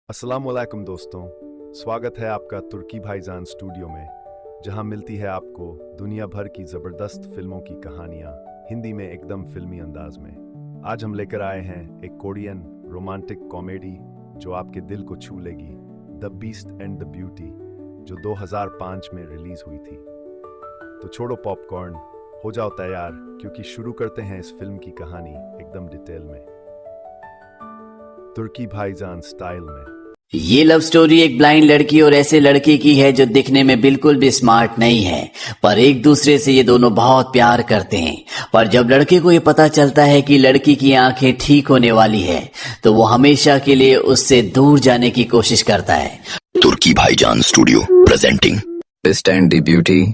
अस्सलामुअलैकुम दोस्तों, स्वागत है आपका तुर्की भाईजान स्टूडियो में, जहां मिलती है आपको दुनिया भर की ज़बरदस्त फिल्मों की कहानियां हिंदी में एकदम फिल्मी अंदाज में। आज हम लेकर आए हैं एक कोरियन रोमांटिक कॉमेडी जो आपके दिल को छू लेगी, the beast and the beauty, जो 2005 में रिलीज हुई थी। तो छोड़ो पॉपकॉर्न, हो जाओ तैयार, क्योंकि शुरू करते हैं इस फिल्म की कहानी एकदम डिटेल में, तुर्की भाईजान स्टाइल में। ये लव स्टोरी एक ब्लाइंड लड़की और ऐसे लड़के की है जो दिखने में बिल्कुल भी स्मार्ट नहीं है, पर एक दूसरे से ये दोनों बहुत प्यार करते हैं। पर जब लड़के को ये पता चलता है कि लड़की की आंखें ठीक होने वाली है, तो वो हमेशा के लिए उससे दूर जाने की कोशिश करता है। तुर्की भाईजान studio presenting beast and the beauty.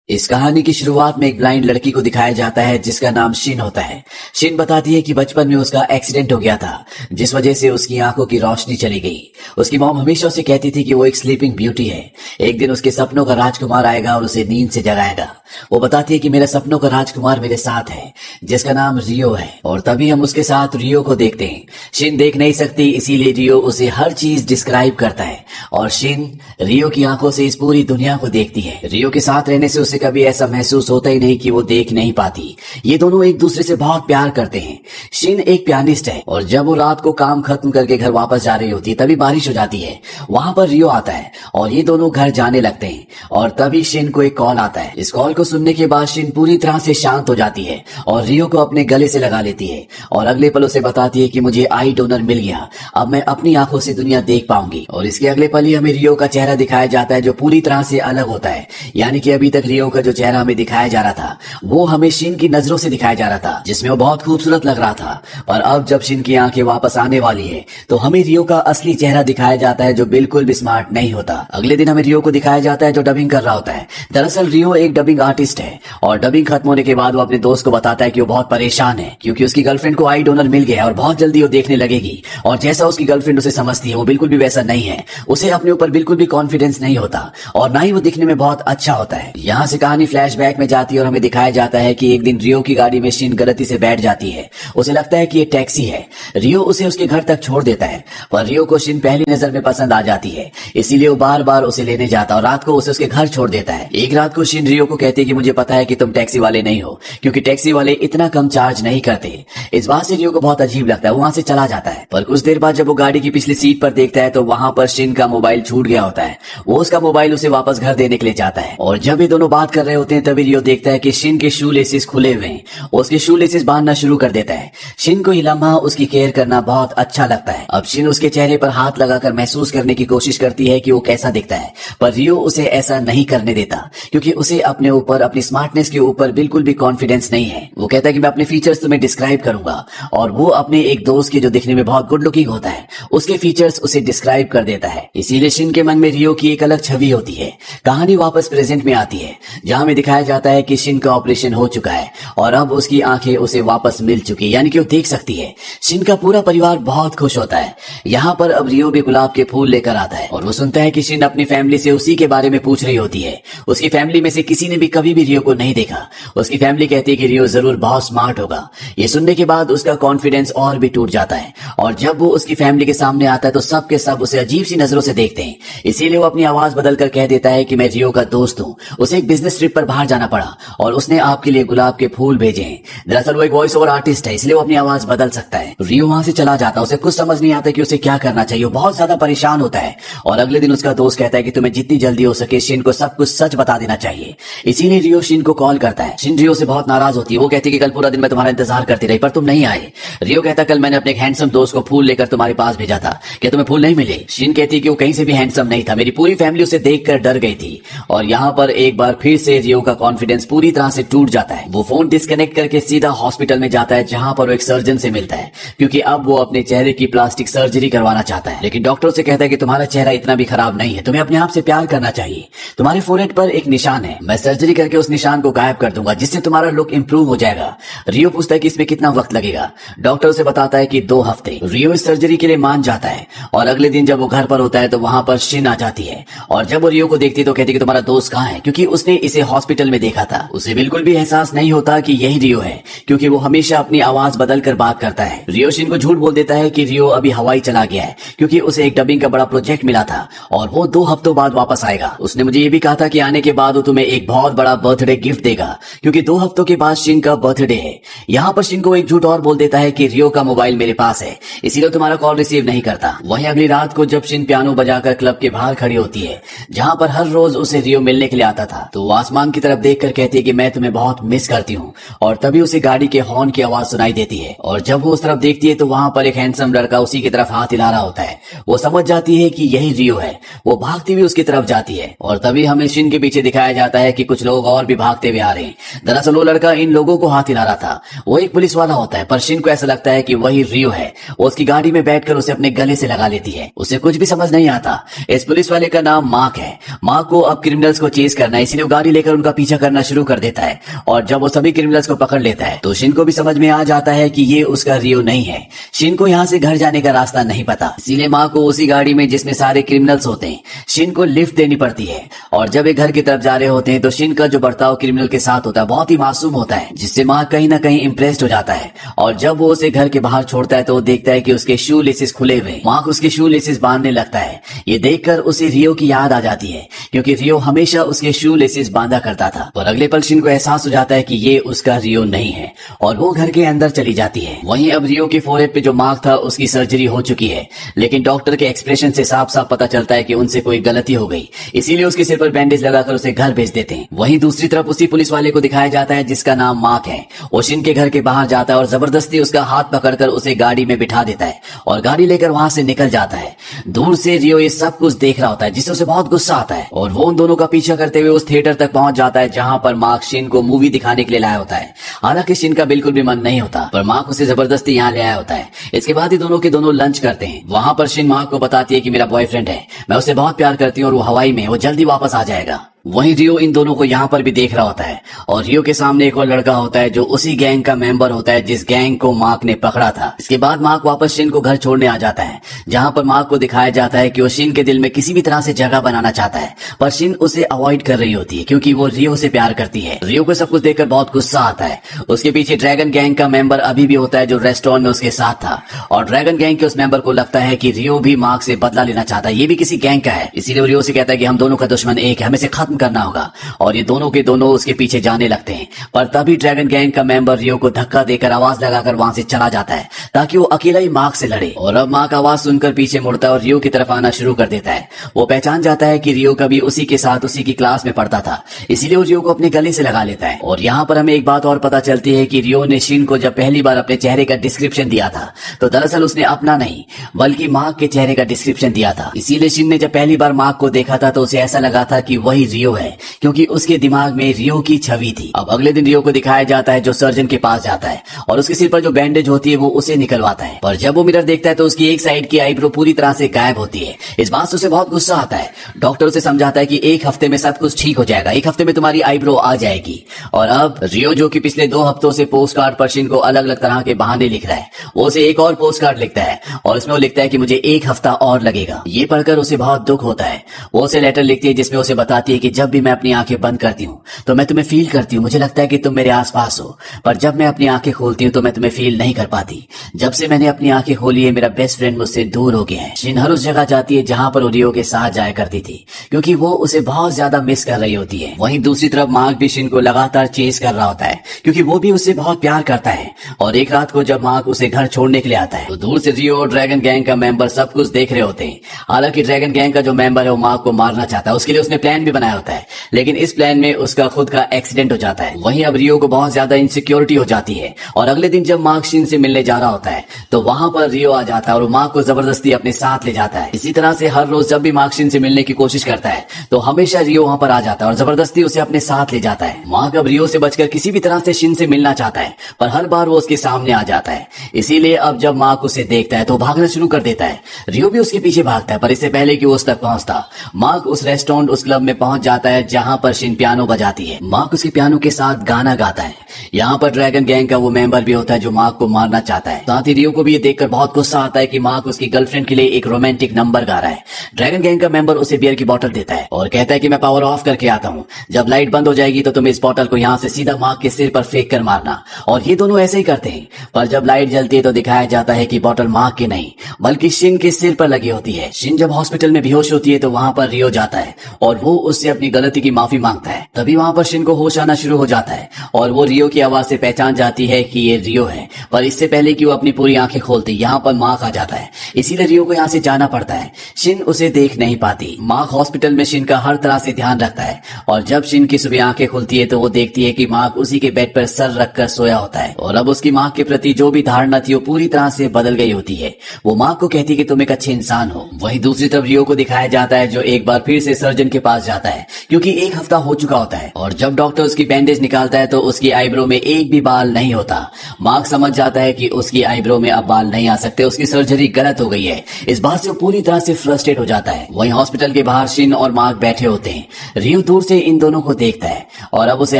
इस कहानी की शुरुआत में एक ब्लाइंड लड़की को दिखाया जाता है जिसका नाम शिन होता है। शिन बताती है कि बचपन में उसका एक्सीडेंट हो गया था, जिस वजह से उसकी आंखों की रोशनी चली गई। उसकी मॉम हमेशा उसे कहती थी कि वो एक स्लीपिंग ब्यूटी है, एक दिन उसके सपनों का राजकुमार आएगा और उसे नींद से जगाएगा। वो बताती है कि मेरा सपनों का राजकुमार मेरे साथ है, जिसका नाम रियो है, और तभी हम उसके साथ रियो को देखते हैं। शिन देख नहीं सकती, इसीलिए रियो उसे हर चीज डिस्क्राइब करता है, और शिन रियो की आंखों से इस पूरी दुनिया को देखती है। रियो के साथ रहने से उसे कभी ऐसा महसूस होता ही नहीं कि वो देख नहीं पाती। ये दोनों एक दूसरे से बहुत प्यार करते हैं। शिन एक पियानिस्ट है, और जब वो रात को काम खत्म करके घर वापस जा रही होती है, तभी बारिश हो जाती है। वहां पर रियो आता है और ये दोनों घर जाने लगते हैं, और तभी शिन को एक कॉल आता है। इस कॉल को सुनने के बाद शिन पूरी तरह से शांत हो जाती है और रियो को अपने गले से लगा लेती है, और अगले पल उसे बताती है कि मुझे आई डोनर मिल गया, अब मैं अपनी आंखों से दुनिया देख पाऊंगी। और इसके अगले पल ही हमें रियो का चेहरा दिखाया जाता है, जो पूरी तरह से अलग होता है। यानी कि अभी तक रियो का जो चेहरा हमें दिखाया जा रहा था, वो हमें शिन की नजरों से दिखाया जा रहा था, जिसमें वो बहुत खूबसूरत लग रहा था। पर अब जब शिन की आंखें वापस आने वाली है, तो हमें रियो का असली चेहरा दिखाया जाता है, जो बिल्कुल भी स्मार्ट नहीं होता। अगले दिन हमें रियो को दिखाया जाता है जो डबिंग कर रहा होता है। दरअसल रियो एक डबिंग आर्टिस्ट है, और डबिंग खत्म होने के बाद वो अपने दोस्त को बताता है कि वो बहुत परेशान है, क्योंकि उसकी गर्लफ्रेंड को आई डोनर मिल गया और बहुत जल्दी वो देखने लगेगी। और जैसा उसकी गर्लफ्रेंड उसे समझती है, वो बिल्कुल भी वैसा नहीं है। उसे अपने ऊपर बिल्कुल भी कॉन्फिडेंस नहीं होता, और ना ही वो दिखने में बहुत अच्छा होता है। यहाँ से कहानी फ्लैशबैक में जाती है और हमें दिखाया जाता है कि एक दिन रियो की गाड़ी में शिन गलती से बैठ जाती है। उसे लगता है कि ये टैक्सी है। रियो उसे उसके घर तक छोड़ देता है, पर रियो को शिन पहली नजर में पसंद आ जाती है, इसीलिए वो बार बार उसे लेने जाता है और रात को उसे उसके घर छोड़ देता है। एक रात को शिन रियो को कहती है कि मुझे पता है कि तुम टैक्सी वाले नहीं हो, क्योंकि टैक्सी वाले इतना कम चार्ज नहीं करते। इस बात से रियो को बहुत अजीब लगता है, वहां से चला जाता है। पर कुछ देर बाद जब वो गाड़ी की पिछली सीट पर देखता है, तो वहां पर शिन का मोबाइल छूट गया होता है। वो उसका मोबाइल उसे वापस घर देने के लिए जाता है, और जब ये दोनों बात कर रहे होते हैं, तभी रियो देखता है कि शिन के शू लेसिस खुले हुए हैं। उसके शू लेसिस बांधना शुरू कर देता है। शिन को ये लम्हा उसकी केयर करना बहुत अच्छा लगता है। अब शिन उसके चेहरे पर हाथ लगाकर महसूस करने की कोशिश करती है कि वो कैसा दिखता है, पर रियो उसे ऐसा नहीं करने देता, क्योंकि उसे अपने ऊपर, अपनी स्मार्टनेस के ऊपर बिल्कुल भी कॉन्फिडेंस नहीं है। वो कहता है कि मैं अपने फीचर्स तुम्हें डिस्क्राइब करूंगा, और वो अपने एक दोस्त के, जो दिखने में बहुत गुड लुकिंग होता है, उसके फीचर्स उसे डिस्क्राइब कर देता है। इसीलिए शिन के मन में रियो की एक अलग छवि होती है। कहानी वापस प्रेजेंट में आती है, जहां में दिखाया जाता है कि शिन का ऑपरेशन हो चुका है, और अब उसकी आंखें उसे वापस मिल चुकी है, यानी कि वो देख सकती है। शिन का पूरा परिवार बहुत खुश होता है। यहाँ पर अब रियो भी गुलाब के फूल लेकर आता है, और वो सुनता है कि शिन अपनी फैमिली से उसी के बारे में पूछ रही होती है। उसकी फैमिली में से किसी ने भी कभी भी रियो को नहीं देखा। उसकी फैमिली कहती है कि रियो जरूर बहुत स्मार्ट होगा। ये सुनने के बाद उसका कॉन्फिडेंस और भी टूट जाता है, और जब वो उसकी फैमिली के सामने आता है, तो सब के सब उसे अजीब सी नजरों से देखते हैं। इसीलिए वो अपनी आवाज बदलकर कह देता है कि मैं रियो का दोस्त हूँ। उसे एक बिजनेस ट्रिप पर बाहर जाना पड़ा, और उसने आपके लिए गुलाब के फूल भेजे हैं। दरअसल वो एक वॉइस ओवर आर्टिस्ट है, इसलिए वो अपनी आवाज बदल सकता है। रियो वहां से चला जाता है, उसे कुछ समझ नहीं आता कि उसे क्या करना चाहिए। वो बहुत ज्यादा परेशान होता है, और अगले दिन उसका दोस्त कहता है कि तुम्हें जितनी जल्दी हो सके शिन को सब कुछ सच बता देना चाहिए। इसीलिए रियो शिन को कॉल करता है। शिन रियो से बहुत नाराज होती है। वो कहती है कि कल पूरा दिन मैं तुम्हारा इंतजार करती रही, पर तुम नहीं आए। रियो कहता, कल मैंने अपने एक हैंडसम दोस्त को फूल लेकर तुम्हारे पास भेजा था, क्या तुम्हें फूल नहीं मिले? शिन कहती है कि वो कहीं से भी हैंडसम नहीं था, मेरी पूरी फैमिली उसे देखकर डर गई थी। और यहाँ पर एक बार फिर से रियो का कॉन्फिडेंस पूरी तरह से टूट जाता है। वो फोन डिस्कनेक्ट करके सीधा हॉस्पिटल में जाता है, जहां पर वो एक सर्जन से मिलता है, क्योंकि अब वो अपने चेहरे की प्लास्टिक सर्जरी करवाना चाहता है। लेकिन डॉक्टर से कहता है कि तुम्हारा चेहरा इतना भी खराब नहीं है, तुम्हें अपने आप से प्यार करना चाहिए। तुम्हारे फोरहेड पर एक निशान है, मैं सर्जरी करके उस निशान को गायब कर दूंगा, जिससे तुम्हारा लुक इंप्रूव हो जाएगा। रियो पूछता है कि इसमें कितना वक्त लगेगा। डॉक्टर उसे बताता है कि 2 हफ्ते। रियो इस सर्जरी के लिए मान जाता है, और अगले दिन जब वो घर पर होता है, तो वहां पर शिन आ जाती है, और जब वो रियो को देखती है, तो कहती है कि तुम्हारा दोस्त कहाँ है, क्योंकि उसने उसने इसे हॉस्पिटल में देखा था। उसे बिल्कुल भी एहसास नहीं होता कि यही रियो है, क्योंकि वो हमेशा अपनी आवाज बदल कर बात करता है। रियो शिन को झूठ बोल देता है कि रियो अभी हवाई चला गया है, क्योंकि उसे एक डबिंग का बड़ा प्रोजेक्ट मिला था और वो 2 हफ्तों बाद वापस आएगा। उसने मुझे ये भी कहा था कि आने के बाद वो तुम्हें एक बहुत बड़ा बर्थडे गिफ्ट देगा, क्योंकि 2 हफ्तों के बाद शिन का बर्थडे है। यहाँ पर शिन को एक झूठ और बोल देता है कि रियो का मोबाइल मेरे पास है, इसीलिए तुम्हारा कॉल रिसीव नहीं करता। वहीं अगली रात को जब शिन पियानो बजाकर क्लब के बाहर खड़ी होती है, जहाँ पर हर रोज उसे रियो मिलने के लिए आता था, तो वो आसमान की तरफ देखकर कहती है कि मैं तुम्हें बहुत मिस करती हूँ। और तभी उसे गाड़ी के हॉर्न की आवाज सुनाई देती है और जब वो उस तरफ देखती है तो वहाँ पर एक हैंडसम लड़का उसी की तरफ हाथ हिला रहा होता है। वो समझ जाती है कि यही रियो है। वो भागती हुई उसकी तरफ जाती है और तभी हमें शिन के पीछे दिखाया जाता है कि कुछ लोग और भी भागते हुए आ रहे हैं। दरअसल वो लड़का इन लोगों को हाथ हिला रहा था। वो एक पुलिस वाला होता है, पर शिन को ऐसा लगता है कि वही रियो है। वो उसकी गाड़ी में बैठकर उसे अपने गले से लगा लेती है। उसे कुछ भी समझ नहीं आता। इस पुलिस वाले का नाम मार्क है। मार्क को अब क्रिमिनल्स को चेस करना है, इसीलिए वो गाड़ी लेकर उनका पीछा करना शुरू कर देता है। और जब वो सभी क्रिमिनल्स को पकड़ लेता है तो शिन को भी समझ में आ जाता है कि ये उसका रियो नहीं है। शिन को यहाँ से घर जाने का रास्ता नहीं पता, इसीलिए माँ को उसी गाड़ी में जिसमें सारे क्रिमिनल्स होते हैं शिन को लिफ्ट देनी पड़ती है। और जब एक घर की तरफ जा रहे होते हैं तो शिन का जो बर्ताव क्रिमिनल के साथ होता है बहुत ही मासूम होता है, जिससे माँ कहीं ना कहीं इम्प्रेस्ड हो जाता है। और जब वो उसे घर के बाहर छोड़ता है तो वो देखता है कि उसके शू लेसेस खुले हुए। माँ उसके शू लेसेस बांधने लगता है। ये देखकर उसे रियो की याद आ जाती है, क्योंकि रियो हमेशा उसके शू लेसेस बांधा करता था। पर अगले पल शिन को एहसास हो जाता है कि ये उसका रियो नहीं है और वो घर के अंदर चली जाती है। वहीं अब रियो के फोरहेड पे जो मार्क था उसकी सर्जरी हो चुकी है, लेकिन डॉक्टर के एक्सप्रेशन से साफ साफ पता चलता है कि उनसे कोई गलती हो गई, इसीलिए उसके सिर पर बैंडेज लगाकर उसे घर भेज देते हैं। वहीं दूसरी तरफ उसी पुलिस वाले को दिखाया जाता है जिसका नाम मार्क है। वो शिन के घर के बाहर जाता है और जबरदस्ती उसका हाथ पकड़कर उसे गाड़ी में बिठा देता है और गाड़ी लेकर वहां से निकल जाता है। दूर से रियो ये सब कुछ देख रहा होता है, जिससे उसे बहुत गुस्सा आता है और वो उन दोनों का पीछा करते हुए उस थिएटर तक पहुंच जाता है जहां पर मार्क शिन को मूवी दिखाने के लिए लाया होता है। हालांकि शिन का बिल्कुल भी मन नहीं होता, पर मार्क उसे जबरदस्ती यहाँ ले आया होता है। इसके बाद ही दोनों के दोनों लंच करते हैं। वहां पर शिन मार्क को बताती है कि मेरा बॉयफ्रेंड है, मैं उसे बहुत प्यार करती हूँ और वो हवाई में, वो जल्दी वापस आ जाएगा। वहीं रियो इन दोनों को यहाँ पर भी देख रहा होता है और रियो के सामने एक और लड़का होता है जो उसी गैंग का मेंबर होता है जिस गैंग को मार्क ने पकड़ा था। इसके बाद मार्क वापस शिन को घर छोड़ने आ जाता है, जहाँ पर मार्क को दिखाया जाता है कि वो शिन के दिल में किसी भी तरह से जगह बनाना चाहता है, पर शिन उसे अवॉइड कर रही होती है क्योंकि वो रियो से प्यार करती है। रियो को सब कुछ देखकर बहुत गुस्सा आता है। उसके पीछे ड्रैगन गैंग का मेंबर अभी भी होता है जो रेस्टोरेंट में उसके साथ था, और ड्रैगन गैंग के उस मेंबर को लगता है कि रियो भी मार्क से बदला लेना चाहता है, ये भी किसी गैंग का है। इसीलिए रियो से कहता है कि हम दोनों का दुश्मन एक है, हमें इसे खत्म करना होगा। और ये दोनों के दोनों उसके पीछे जाने लगते हैं, पर तभी ड्रैगन गैंग का मेंबर रियो को धक्का देकर आवाज लगाकर वहां से चला जाता है ताकि वो अकेला ही मार्क से लड़े। और अब मार्क आवाज सुनकर पीछे मुड़ता है और रियो की तरफ आना शुरू कर देता है। वो पहचान जाता है कि रियो कभी उसी के साथ उसी की क्लास में पढ़ता था, इसीलिए वो रियो को अपने गले से लगा लेता है। और यहाँ पर हमें एक बात और पता चलती है कि रियो ने शिन को जब पहली बार अपने चेहरे का डिस्क्रिप्शन दिया था तो दरअसल उसने अपना नहीं बल्कि मार्क के चेहरे का डिस्क्रिप्शन दिया था। इसीलिए शिन ने जब पहली बार मार्क को देखा था तो उसे ऐसा लगा था कि वही रियो है, क्योंकि उसके दिमाग में रियो की छवि थी। अब अगले दिन रियो को दिखाया जाता है जो सर्जन के पास जाता है और उसके सिर पर जो बैंडेज होती है वो उसे निकलवाता है, पर जब वो मिरर देखता है तो उसकी एक साइड की आईब्रो पूरी तरह से गायब होती है। इस बात से उसे बहुत गुस्सा आता है। डॉक्टर उसे समझाता है कि 1 हफ्ते में सब कुछ ठीक हो जाएगा, 1 हफ्ते में तुम्हारी आईब्रो आ जाएगी। और अब रियो जो कि पिछले 2 हफ्तों से पोस्ट कार्ड पर शिन को अलग अलग तरह के बहाने लिख रहा है, वो उसे एक और पोस्ट कार्ड लिखता है और उसमें वो लिखता है कि मुझे 1 हफ्ता और लगेगा। ये पढ़कर उसे बहुत दुख होता है। वो उसे लेटर लिखती है जिसमें उसे बताती है कि जब भी मैं अपनी आंखें बंद करती हूँ तो मैं तुम्हें फील करती हूँ, मुझे लगता है कि तुम मेरे आसपास हो, पर जब मैं अपनी आंखें खोलती हूँ तो मैं तुम्हें फील नहीं कर पाती। जब से मैंने अपनी आंखें खोली है मेरा बेस्ट फ्रेंड मुझसे दूर हो गया है। शिन हर उस जगह जाती है जहां पर वो रियो के साथ जाया करती थी, क्योंकि वो उसे बहुत ज्यादा मिस कर रही होती है। वहीं दूसरी तरफ मार्क भी शिन को लगातार चेस कर रहा होता है, क्योंकि वो भी उससे बहुत प्यार करता है। और एक रात को जब मार्क उसे घर छोड़ने के लिए आता है तो दूर से रियो और ड्रैगन गैंग का मेंबर सब कुछ देख रहे होते हैं। हालांकि ड्रैगन गैंग का जो मेंबर है वो मार्क को मारना चाहता है, उसके लिए उसने प्लान भी बनाया होता है, लेकिन इस प्लान में उसका खुद का एक्सीडेंट हो जाता है। वहीं अब रियो को बहुत ज्यादा इनसिक्योरिटी हो जाती है और अगले दिन जब मार्क शिन से मिलने जा रहा होता है तो वहां पर रियो आ जाता है और मार्क को जबरदस्ती अपने साथ ले जाता है। इसी तरह से हर रोज जब भी मार्क शिन से मिलने की कोशिश करता है तो हमेशा रियो वहां पर आ जाता है और जबरदस्ती उसे अपने साथ ले जाता है। मार्क अब रियो से बचकर किसी भी तरह से शिन से मिलना चाहता है, पर हर बार वो उसके सामने आ जाता है। इसीलिए अब जब मार्क उसे देखता है तो भागना शुरू कर देता है। रियो भी उसके पीछे भागता है, पर इससे पहले कि वो उस तक पहुंचता मार्क उस रेस्टोरेंट उस क्लब में पहुंच जाता है जहाँ पर शिन पियानो बजाती है। मार्क उसके पियानो के साथ गाना गाता है। यहाँ पर ड्रैगन गैंग का वो मेंबर भी होता है जो मार्क को मारना चाहता है। साथ ही रियो को भी ये देखकर बहुत गुस्सा आता है कि मार्क उसकी गर्लफ्रेंड के लिए एक रोमांटिक नंबर गा रहा है। ड्रैगन गैंग का मेंबर उसे बियर की बोतल देता है और कहता है कि मैं पावर ऑफ करके आता हूँ, जब लाइट बंद हो जाएगी तो तुम इस बोतल को यहाँ से सीधा मार्क के सिर पर फेंक कर मारना। और ये दोनों ऐसे ही करते हैं, पर जब लाइट जलती है तो दिखाया जाता है कि बोतल मार्क की नहीं बल्कि शिन के सिर पर लगी होती है। शिन जब हॉस्पिटल में बेहोश होती है तो वहां पर रियो जाता है और वो उससे अपनी गलती की माफी मांगता है। तभी वहां पर शिन को होश आना शुरू हो जाता है और वो रियो की आवाज से पहचान जाती है कि ये रियो है। पर इससे पहले कि वो अपनी पूरी आंखें खोलती यहाँ पर मार्क आ जाता है, इसीलिए रियो को यहाँ से जाना पड़ता है। शिन उसे देख नहीं पाती। मार्क हॉस्पिटल में शिन का हर तरह से ध्यान रखता है और जब शिन की सुबह आंखें खुलती है तो वो देखती है कि मार्क उसी के बेड पर सर रखकर सोया होता है और अब उसकी मार्क के प्रति जो भी धारणा थी वो पूरी तरह से बदल गई होती है। वो मार्क को कहती है कि तुम एक अच्छे इंसान हो। वहीं दूसरी तरफ रियो को दिखाया जाता है जो एक बार फिर से सर्जन के पास जाता है क्योंकि एक हफ्ता हो चुका होता है और जब डॉक्टर उसकी बैंडेज निकालता है तो उसकी आईब्रो में एक भी बाल नहीं होता। मार्क समझ जाता है कि उसकी आईब्रो में अब बाल नहीं आ सकते, उसकी सर्जरी गलत हो गई है। इस बात से वो पूरी तरह से फ्रस्ट्रेट हो जाता है। वहीं हॉस्पिटल के बाहर शिन और मार्क बैठे होते हैं। रियो दूर से इन दोनों को देखता है और अब उसे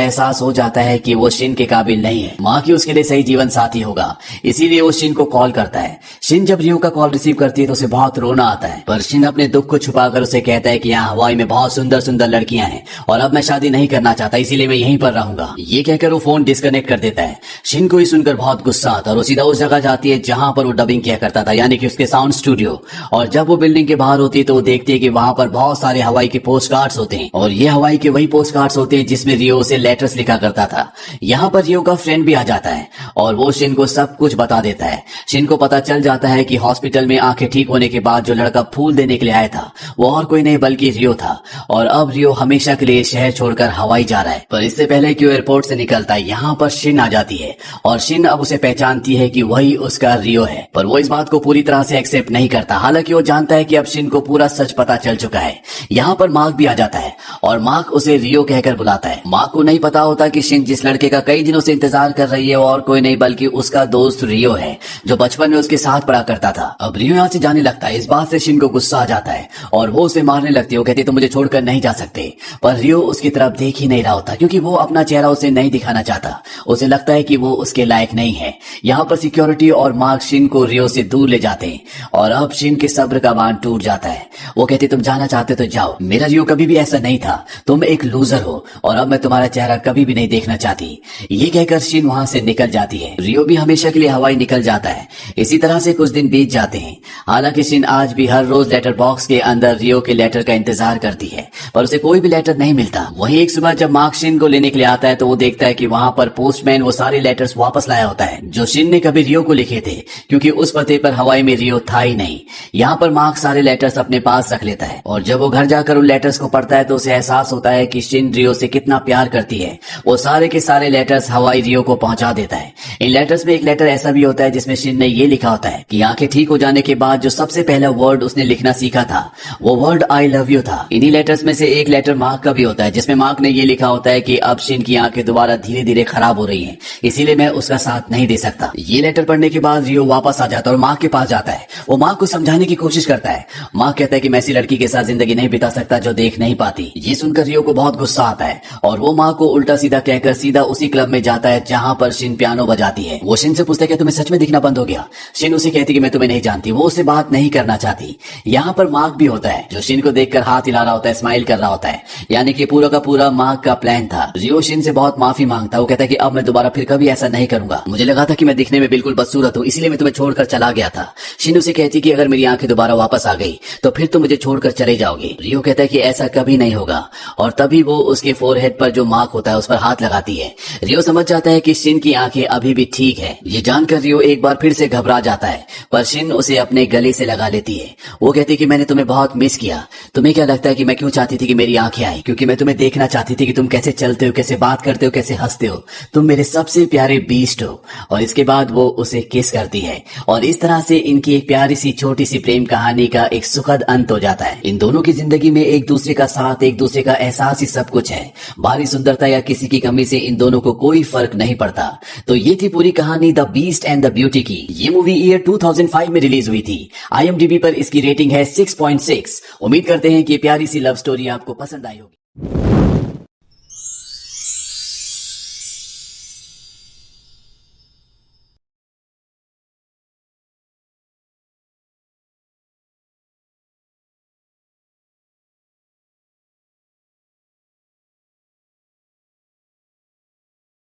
एहसास हो जाता है कि वो शिन के काबिल नहीं है। मार्क ही उसके लिए सही जीवन साथी होगा, इसीलिए वो शिन को कॉल करता है। शिन जब रियो का कॉल रिसीव करती है तो उसे बहुत रोना आता है, पर शिन अपने दुख को छुपाकर उसे कहता है कि यहाँ हवाई में बहुत सुंदर सुंदर लड़कियां हैं और अब मैं शादी नहीं करना चाहता, इसीलिए मैं यहीं पर रहूंगा। ये कहकर वो फोन डिस्कनेक्ट कर देता है। शिन को ही सुनकर बहुत गुस्सा आता है और वो सीधा उस जगह जाती है जहां पर वो डबिंग किया करता था, यानी कि उसके साउंड स्टूडियो। और जब वो बिल्डिंग के बाहर होती है तो वो देखती है कि वहां पर बहुत सारे हवाई के पोस्ट कार्ड्स होते हैं और ये हवाई के वही पोस्ट कार्ड्स होते हैं जिसमें रियो उसे लेटर्स लिखा करता था। यहाँ पर रियो का फ्रेंड भी आ जाता है और वो शिन को सब कुछ बता देता है। शिन को पता चल जाता है कि हॉस्पिटल में आंखें ठीक होने के बाद जो लड़का फूल देने के लिए आया था वो और कोई नहीं बल्कि रियो था और अब रियो हमेशा के लिए शहर छोड़कर हवाई जा रहा है। पर इससे पहले कि वो एयरपोर्ट से निकलता है यहाँ पर शिन आ जाती है और शिन अब उसे पहचानती है कि वही उसका रियो है, पर वो इस बात को पूरी तरह से एक्सेप्ट नहीं करता। हालांकि वो जानता है कि अब शिन को पूरा सच पता चल चुका है। यहाँ पर मार्क भी आ जाता है और मार्क उसे रियो कहकर बुलाता है। मार्क को नहीं पता होता कि शिन जिस लड़के का कई दिनों से इंतजार कर रही है और कोई नहीं बल्कि उसका दोस्त रियो है जो बचपन में उसके साथ पढ़ा करता था। अब रियो यहाँ से जाने लगता है। इस बात से शिन को गुस्सा आ जाता है और वो उसे मारने लगती है। वो कहती है तुम मुझे छोड़कर नहीं जा सकते, पर रियो उसकी तरफ देख ही नहीं रहा होता क्योंकि वो अपना चेहरा उसे नहीं दिखाना चाहता। उसे लगता है कि वो उसके लायक नहीं है। यहाँ पर सिक्योरिटी और मार्क शिन को रियो से दूर ले जाते हैं और अब शिन के सब्र का बांध टूट जाता है। वो कहती तुम जाना चाहते तो जाओ, मेरा रियो कभी भी ऐसा नहीं था, तुम एक लूजर हो और अब मैं तुम्हारा चेहरा कभी भी नहीं देखना चाहती। ये कहकर शिन वहां से निकल जाती है। रियो भी हमेशा के लिए हवाई निकल जाता है। इसी तरह से कुछ दिन बीत जाते हैं। हालांकि शिन आज भी हर रोज लेटर बॉक्स के अंदर रियो के लेटर का इंतजार करती है, पर उसे कोई भी लेटर नहीं मिलता। वहीं एक सुबह जब मार्क शिन को लेने के लिए आता है तो वो देखता है कि वहां पर पोस्टमैन वो सारे लेटर्स वापस लाया होता है जो शिन ने कभी रियो को लिखे थे, क्योंकि उस पते पर हवाई में रियो था ही नहीं। यहाँ पर मार्क सारे लेटर्स अपने पास रख लेता है और जब वो घर जाकर उन लेटर्स को पढ़ता है तो उसे एहसास होता है कि शिन रियो से कितना प्यार करती है। वो सारे के सारे लेटर्स हवाई रियो को पहुंचा देता है। इन लेटर्स में एक लेटर ऐसा भी होता है जिसमें शिन ने ये लिखा होता है कि आंखें ठीक हो जाने के बाद जो सबसे पहला वर्ड उसने लिखना सीखा था वो वर्ड आई लव यू था। इन्हीं लेटर्स में से एक लेटर मार्क का भी होता है जिसमें मार्क ने ये लिखा होता है कि अब शिन की आंखें दोबारा धीरे धीरे खराब हो रही हैं, इसीलिए मैं उसका साथ नहीं दे सकता। ये लेटर पढ़ने के बाद रियो वापस आ जाता है और मार्क के पास जाता है। वो मार्क को समझाने की कोशिश करता है। मार्क कहता है कि मैं ऐसी लड़की के साथ जिंदगी नहीं बिता सकता जो देख नहीं पाती। ये सुनकर रियो को बहुत गुस्सा आता है और वो मार्क को उल्टा सीधा कहकर सीधा उसी क्लब में जाता है जहां पर शिन पियानो बजाती है। वो शिन से पूछता है कि तुम्हें सच में दिखना बंद हो गया? शिन उसे कहती कि मैं तुम्हें नहीं जानती। वो उससे बात नहीं करना चाहती। यहाँ पर मार्क भी होता है जो शिन को देखकर हाथ हिला रहा होता है, स्माइल कर रहा होता है, यानी कि पूरा का पूरा मार्क का प्लान था। रियो शिन से बहुत माफी मांगता है। वो कहता है कि अब मैं दोबारा फिर कभी ऐसा नहीं करूंगा। मुझे लगा था कि मैं दिखने में बिल्कुल बदसूरत हूँ, इसलिए मैं तुम्हें छोड़कर चला गया था। शिन उसे कहती कि अगर मेरी आंखें दोबारा वापस आ गई तो फिर तुम मुझे छोड़कर चले जाओगे। रियो कहता है कि ऐसा कभी नहीं होगा और तभी वो उसके फोरहेड पर जो मार्क होता है उस पर हाथ लगाती है। रियो समझ जाता है कि शिन की आंखें अभी भी ठीक है। ये जानकर रियो एक बार फिर से घबरा जाता है, पर शिन उसे अपने गले से लगा लेती है। वो कहती है कि मैंने तुम्हें बहुत मिस किया। तुम्हें क्या लगता है कि मैं क्यों चाहती थी कि मेरी आंखें आए? क्योंकि मैं तुम्हें देखना चाहती थी कि तुम कैसे चलते हो, कैसे बात करते हो, कैसे हंसते हो। तुम मेरे सबसे प्यारे बीस्ट हो। और इसके बाद वो उसे किस करती है और इस तरह से इनकी एक प्यारी सी छोटी सी प्रेम कहानी का एक सुखद अंत हो जाता है। इन दोनों की जिंदगी में एक दूसरे का साथ, एक दूसरे का एहसास ही सब कुछ है। बाहरी सुंदरता या किसी की कमी से इन दोनों को कोई फर्क नहीं पड़ता। तो ये थी पूरी कहानी the beast and the beauty की। ये मूवी ईयर 2005 में रिलीज हुई थी। IMDb पर इसकी रेटिंग है 6.6। उम्मीद करते हैं कि प्यारी सी लव स्टोरी आपको पसंद आई होगी। है।